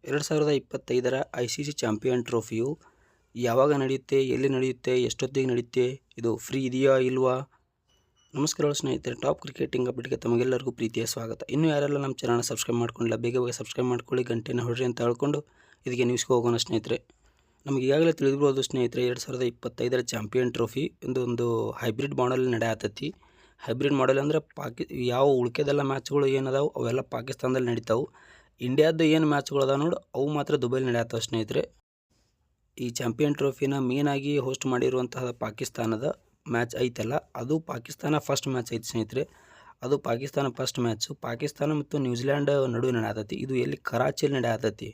2025ರ ICC champion ಟ್ರೋಫಿಯು ಯಾವಾಗ ನಡೆಯುತ್ತೆ, ಎಲ್ಲಿ ನಡೆಯುತ್ತೆ, ಎಷ್ಟೊತ್ತಿಗೆ ನಡೆಯುತ್ತೆ, ಇದು ಫ್ರೀ ಇದೆಯಾ ಇಲ್ವಾ? ನಮಸ್ಕಾರಗಳು ಸ್ನೇಹಿತರೆ, ಟಾಪ್ ಕ್ರಿಕೆಟಿಂಗ್ ಅಪ್ಡೇಟ್ಗೆ ತಮಗೆಲ್ಲರಿಗೂ ಪ್ರೀತಿಯ ಸ್ವಾಗತ. ಇನ್ನೂ ಯಾರೆಲ್ಲ ನಮ್ಮ ಚಾನಲ್ನ ಸಬ್ಸ್ಕ್ರೈಬ್ ಮಾಡ್ಕೊಂಡಿಲ್ಲ, ಬೇಗ ಸಬ್ಸ್ಕ್ರೈಬ್ ಮಾಡ್ಕೊಳ್ಳಿ, ಗಂಟೆನ ಹೊಡ್ರಿ ಅಂತ ಹೇಳ್ಕೊಂಡು ಇದಕ್ಕೆ ನ್ಯೂಸ್ಗೆ ಹೋಗೋಣ ಸ್ನೇಹಿತರೆ. ನಮಗೆ ಈಗಾಗಲೇ ತಿಳಿದಿರ್ಬೋದು ಸ್ನೇಹಿತರೆ, 2025ರ ಚಾಂಪಿಯನ್ ಟ್ರೋಫಿ ಒಂದು ಹೈಬ್ರಿಡ್ ಮಾಡಲ್ ನಡೆಯತ್ತೈತಿ. ಹೈಬ್ರಿಡ್ ಮಾಡಲ್ ಅಂದರೆ ಯಾವ ಉಳ್ಕೆದೆಲ್ಲ ಮ್ಯಾಚ್ಗಳು ಏನದಾವು ಅವೆಲ್ಲ ಪಾಕಿಸ್ತಾನದಲ್ಲಿ ನಡೀತಾವೆ. ಇಂಡಿಯಾದ ಏನು ಮ್ಯಾಚ್ಗಳು ಅದಾವೆ ನೋಡಿ ಅವು ಮಾತ್ರ ದುಬೈಲಿ ನಡೆಯತ್ತವೆ ಸ್ನೇಹಿತರೆ. ಈ ಚಾಂಪಿಯನ್ ಟ್ರೋಫಿನ ಮೇನಾಗಿ ಹೋಸ್ಟ್ ಮಾಡಿರುವಂತಹ ಪಾಕಿಸ್ತಾನದ ಮ್ಯಾಚ್ ಐತಲ್ಲ, ಅದು ಪಾಕಿಸ್ತಾನ ಫಸ್ಟ್ ಮ್ಯಾಚ್ ಐತಿ ಸ್ನೇಹಿತರೆ. ಅದು ಪಾಕಿಸ್ತಾನ ಫಸ್ಟ್ ಮ್ಯಾಚು ಪಾಕಿಸ್ತಾನ ಮತ್ತು ನ್ಯೂಜಿಲ್ಯಾಂಡ್ ನಡುವೆ ನಡೆಯತ್ತೈತಿ. ಇದು ಎಲ್ಲಿ ಕರಾಚಿಯಲ್ಲಿ ನಡೆಯತ್ತೈತಿ.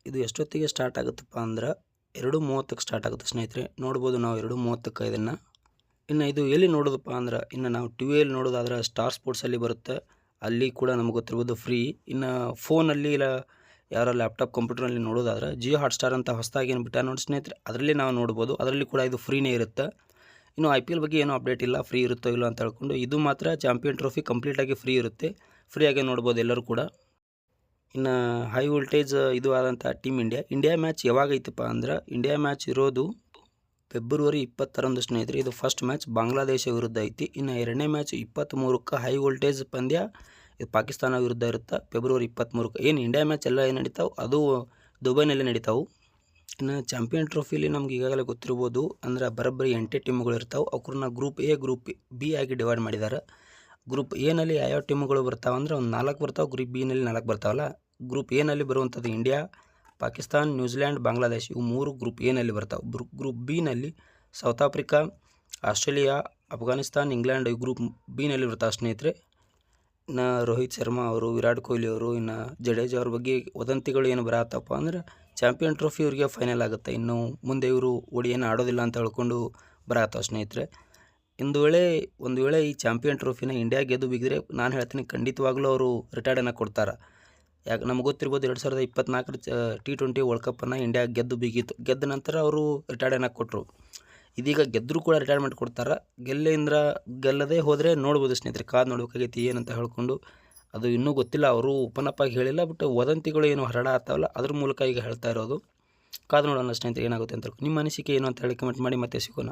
ಇದು ಎಷ್ಟೊತ್ತಿಗೆ ಸ್ಟಾರ್ಟ್ ಆಗುತ್ತಪ್ಪ ಅಂದ್ರೆ 2:30ಕ್ಕೆ ಸ್ಟಾರ್ಟ್ ಆಗುತ್ತೆ ಸ್ನೇಹಿತರೆ. ನೋಡ್ಬೋದು ನಾವು 2:30ಕ್ಕೆ ಇದನ್ನು. ಇನ್ನು ಇದು ಎಲ್ಲಿ ನೋಡೋದಪ್ಪ ಅಂದ್ರೆ, ಇನ್ನು ನಾವು ಟಿವಿಯಲ್ಲಿ ನೋಡೋದಾದ್ರೆ ಸ್ಟಾರ್ ಸ್ಪೋರ್ಟ್ಸಲ್ಲಿ ಬರುತ್ತೆ, ಅಲ್ಲಿ ಕೂಡ ನಮಗೆ ಗೊತ್ತಿರ್ಬೋದು ಫ್ರೀ. ಇನ್ನು ಫೋನಲ್ಲಿ ಇಲ್ಲ ಯಾರ ಲ್ಯಾಪ್ಟಾಪ್ ಕಂಪ್ಯೂಟರ್ನಲ್ಲಿ ನೋಡೋದಾದ್ರೆ ಜಿಯೋ ಹಾಟ್ಸ್ಟಾರ್ ಅಂತ ಹೊಸದಾಗಿ ಏನು ಬಿಟ್ಟ ನೋಡಿ ಸ್ನೇಹಿತರೆ, ಅದರಲ್ಲಿ ನಾವು ನೋಡ್ಬೋದು. ಅದರಲ್ಲಿ ಕೂಡ ಇದು ಫ್ರೀನೇ ಇರುತ್ತೆ. ಇನ್ನು IPL ಬಗ್ಗೆ ಏನೂ ಅಪ್ಡೇಟ್ ಇಲ್ಲ, ಫ್ರೀ ಇರುತ್ತೋ ಇಲ್ಲ ಅಂತ ಹೇಳ್ಕೊಂಡು. ಇದು ಮಾತ್ರ ಚಾಂಪಿಯನ್ ಟ್ರೋಫಿ ಕಂಪ್ಲೀಟಾಗಿ ಫ್ರೀ ಇರುತ್ತೆ, ಫ್ರೀಯಾಗಿ ನೋಡ್ಬೋದು ಎಲ್ಲರೂ ಕೂಡ. ಇನ್ನು ಹೈ ವೋಲ್ಟೇಜ್ ಇದು ಆದಂಥ ಟೀಮ್ ಇಂಡಿಯಾ ಮ್ಯಾಚ್ ಯಾವಾಗ ಐತಪ್ಪ ಅಂದ್ರೆ, ಇಂಡಿಯಾ ಮ್ಯಾಚ್ ಇರೋದು ಫೆಬ್ರವರಿ 20ರಂದು ಸ್ನೇಹಿತರೆ. ಇದು ಫಸ್ಟ್ ಮ್ಯಾಚ್ ಬಾಂಗ್ಲಾದೇಶ ವಿರುದ್ಧ ಐತಿ. ಇನ್ನು ಎರಡನೇ ಮ್ಯಾಚ್ 23ಕ್ಕೆ ಹೈ ವೋಲ್ಟೇಜ್ ಪಂದ್ಯ ಇದು ಪಾಕಿಸ್ತಾನ ವಿರುದ್ಧ ಇರುತ್ತೆ ಫೆಬ್ರವರಿ 23ಕ್ಕೆ. ಏನು ಇಂಡಿಯಾ ಮ್ಯಾಚ್ ಎಲ್ಲ ಏನು ನಡೀತಾವೆ ಅದು ದುಬೈನಲ್ಲಿ ನಡೀತಾವೆ. ಇನ್ನು ಚಾಂಪಿಯನ್ ಟ್ರೋಫಿಲಿ ನಮ್ಗೆ ಈಗಾಗಲೇ ಗೊತ್ತಿರ್ಬೋದು, ಅಂದ್ರೆ ಬರೋಬ್ಬರಿ 8 ಟೀಮ್ಗಳು ಇರ್ತಾವೆ. ಅವ್ರನ್ನ ಗ್ರೂಪ್ ಎ ಗ್ರೂಪ್ ಬಿ ಆಗಿ ಡಿವೈಡ್ ಮಾಡಿದ್ದಾರೆ. ಗ್ರೂಪ್ ಎನಲ್ಲಿ ಯಾವ್ಯಾವ ಟೀಮ್ಗಳು ಬರ್ತಾವೆ ಅಂದ್ರೆ ಒಂದು 4 ಬರ್ತಾವೆ. ಗ್ರೂಪ್ ಬಿನಲ್ಲಿ 4 ಬರ್ತಾವಲ್ಲ. ಗ್ರೂಪ್ ಎನಲ್ಲಿ ಬರುವಂಥದ್ದು ಇಂಡಿಯಾ, ಪಾಕಿಸ್ತಾನ್, ನ್ಯೂಜಿಲ್ಯಾಂಡ್, ಬಾಂಗ್ಲಾದೇಶ್, ಇವು 3 ಗ್ರೂಪ್ ಎನಲ್ಲಿ ಬರ್ತಾವೆ. ಗ್ರೂಪ್ ಬಿನಲ್ಲಿ South Africa, Australia, Afghanistan, England ಈ ಗ್ರೂಪ್ ಬಿನಲ್ಲಿ ಬರ್ತಾವೆ ಸ್ನೇಹಿತರೆ. ಇನ್ನು ರೋಹಿತ್ ಶರ್ಮಾ ಅವರು, ವಿರಾಟ್ ಕೊಹ್ಲಿ ಅವರು, ಇನ್ನು ಜಡೇಜಾ ಅವ್ರ ಬಗ್ಗೆ ವದಂತಿಗಳು ಏನು ಬರತ್ತಪ್ಪ ಅಂದ್ರೆ ಚಾಂಪಿಯನ್ ಟ್ರೋಫಿ ಇವರಿಗೆ ಫೈನಲ್ ಆಗುತ್ತೆ, ಇನ್ನು ಮುಂದೆ ಇವರು ಏನು ಆಡೋದಿಲ್ಲ ಅಂತ ಹೇಳ್ಕೊಂಡು ಬರತ್ತವೆ ಸ್ನೇಹಿತರೆ. ಒಂದು ವೇಳೆ ಈ ಚಾಂಪಿಯನ್ ಟ್ರೋಫಿನ ಇಂಡಿಯಾ ಗೆದ್ದು ಬಿಗಿದ್ರೆ ನಾನು ಹೇಳ್ತೀನಿ ಖಂಡಿತವಾಗ್ಲೂ ಅವರು ರಿಟೈರ್ಡನ್ನು ಕೊಡ್ತಾರೆ. ಯಾಕೆ ನಮ್ಗೆ ಗೊತ್ತಿರ್ಬೋದು 2024ರ T20 ವರ್ಲ್ಡ್ ಕಪ್ಪನ್ನು ಇಂಡಿಯಾ ಗೆದ್ದು ಬಿಗಿತ್ತು. ಗೆದ್ದ ನಂತರ ಅವರು ರಿಟೈರ್ಡನ್ನು ಕೊಟ್ಟರು. ಇದೀಗ ಗೆದ್ದರೂ ಕೂಡ ರಿಟೈರ್ಮೆಂಟ್ ಕೊಡ್ತಾರೆ. ಗೆಲ್ಲದೆ ಹೋದರೆ ನೋಡ್ಬೋದು ಸ್ನೇಹಿತರೆ, ಕಾದು ನೋಡ್ಬೇಕಾಗೈತಿ ಏನಂತ ಹೇಳ್ಕೊಂಡು. ಅದು ಇನ್ನೂ ಗೊತ್ತಿಲ್ಲ, ಅವರು ಓಪನ್ ಅಪ್ ಆಗಿ ಹೇಳಿಲ್ಲ, ಬಟ್ ವದಂತಿಗಳು ಏನು ಹರಡ ಆಗ್ತಾವಲ್ಲ ಅದ್ರ ಮೂಲಕ ಈಗ ಹೇಳ್ತಾ ಇರೋದು. ಕಾದು ನೋಡೋಣ ಸ್ನೇಹಿತರೆ ಏನಾಗುತ್ತೆ ಅಂತ. ನಿಮ್ಮ ಅನಿಸಿಕೆ ಏನು ಅಂತ ಹೇಳಿ ಕಮೆಂಟ್ ಮಾಡಿ, ಮತ್ತೆ ಸಿಗೋಣ.